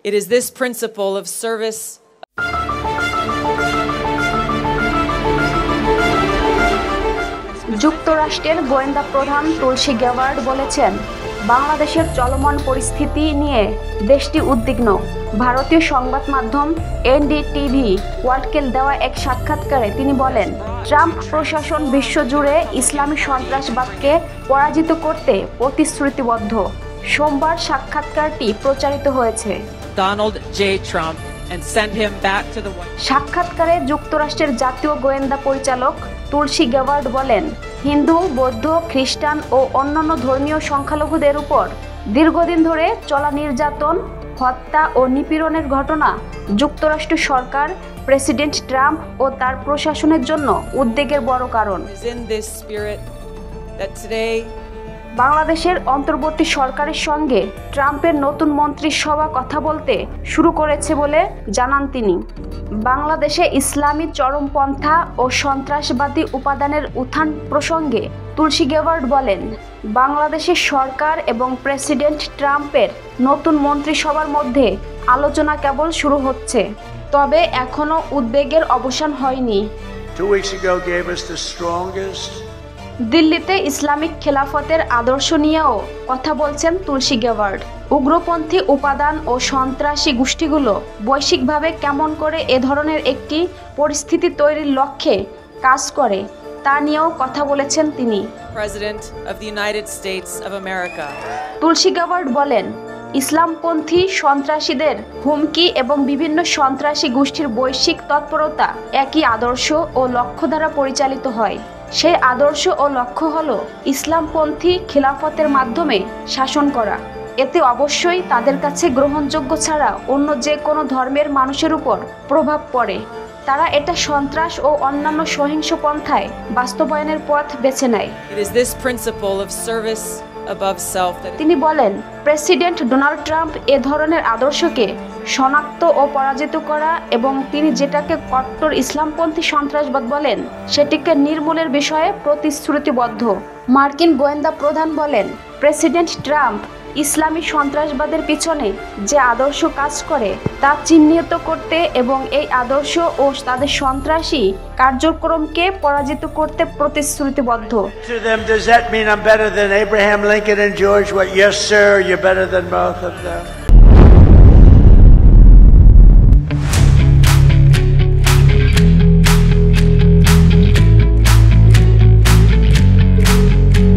It is this principle of service. যুক্তরাষ্ট্রের গোয়েন্দা প্রধান তুলসী গ্যাবার্ড বলেছেন, বাংলাদেশের চলমান পরিস্থিতি নিয়ে দেশটি উদ্বিগ্ন। ভারতীয় সংবাদ মাধ্যম এনডিটিভি ওয়ার্ল্ডকে দেওয়া এক সাক্ষাৎকারে তিনি বলেন, ট্রাম্প প্রশাসন বিশ্বজুড়ে ইসলামী সন্ত্রাসবাদকে পরাজিত করতে প্রতিশ্রুতিবদ্ধ। সোমবার সাক্ষাৎকারটি প্রচারিত হয়েছে। Donald J. Trump and send him back to the White House. সাক্ষাৎকারে যুক্তরাষ্ট্রের জাতীয় গোয়েন্দা পরিচালক তুলসী গ্যাবার্ড বলেন, হিন্দু, বৌদ্ধ, খ্রিস্টান ও অন্যান্য ধর্মীয় সংখ্যালঘুদের উপর দীর্ঘদিন ধরে চলা নির্যাতন, হত্যা ও নিপীড়নের ঘটনা যুক্তরাষ্ট্র সরকার, প্রেসিডেন্ট ট্রাম্প ও তার প্রশাসনের জন্য উদ্বেগের বড় কারণ। It is in this spirit that today বাংলাদেশের অন্তর্বর্তী সরকারের সঙ্গে ট্রাম্পের নতুন মন্ত্রিসভা কথা বলতে শুরু করেছে বলে জানান তিনি। বাংলাদেশে ইসলামী চরমপন্থা ও সন্ত্রাসবাদী উপাদানের উত্থান প্রসঙ্গে তুলসী গ্যাবার্ড বলেন, বাংলাদেশের সরকার এবং প্রেসিডেন্ট ট্রাম্পের নতুন মন্ত্রিসভার মধ্যে আলোচনা কেবল শুরু হচ্ছে, তবে এখনও উদ্বেগের অবসান হয়নি। 2 weeks ago gave us the strongest. দিল্লিতে ইসলামিক খেলাফতের আদর্শ নিয়েও কথা বলছেন তুলসী গ্যাবার্ড। উগ্রপন্থী উপাদান ও সন্ত্রাসী গোষ্ঠীগুলো বৈশ্বিকভাবে কেমন করে এ ধরনের একটি পরিস্থিতি তৈরির লক্ষ্যে কাজ করে তা নিয়েও কথা বলেছেন তিনি। President of the United States of America. Tulsi Gabbard বলেন, ইসলামপন্থী সন্ত্রাসীদের হুমকি এবং বিভিন্ন সন্ত্রাসী গোষ্ঠীর বৈশ্বিক তৎপরতা একই আদর্শ ও লক্ষ্য দ্বারা পরিচালিত হয়। সেই আদর্শ ও লক্ষ্য হল ইসলামপন্থী খিলাফতের মাধ্যমে শাসন করা। এতে অবশ্যই তাদের কাছে গ্রহণযোগ্য ছাড়া অন্য যে কোনো ধর্মের মানুষের উপর প্রভাব পড়ে। তারা এটা সন্ত্রাস ও অন্যান্য সহিংস পন্থায় বাস্তবায়নের পথ বেছে নেয়। It is this principle of service above self that তিনি বলেন, প্রেসিডেন্ট ডোনাল্ড ট্রাম্প এ ধরনের আদর্শকে শনাক্ত ও পরাজিত করা এবং তিনি যেটাকে কট্টর ইসলামপন্থী সন্ত্রাসবাদ বলেন সেটিকে নির্মূলের বিষয়ে প্রতিশ্রুতিবদ্ধ। মার্কিন গোয়েন্দা প্রধান বলেন, প্রেসিডেন্ট ট্রাম্প ইসলামী সন্ত্রাসবাদের পিছনে যে আদর্শ কাজ করে তা চিহ্নিত করতে এবং এই আদর্শ ও তাদের সন্ত্রাসী কার্যক্রমকে পরাজিত করতে প্রতিশ্রুতিবদ্ধ। To them, does that mean I'm better than Abraham Lincoln and George? What? Yes, sir. You're better than both of them.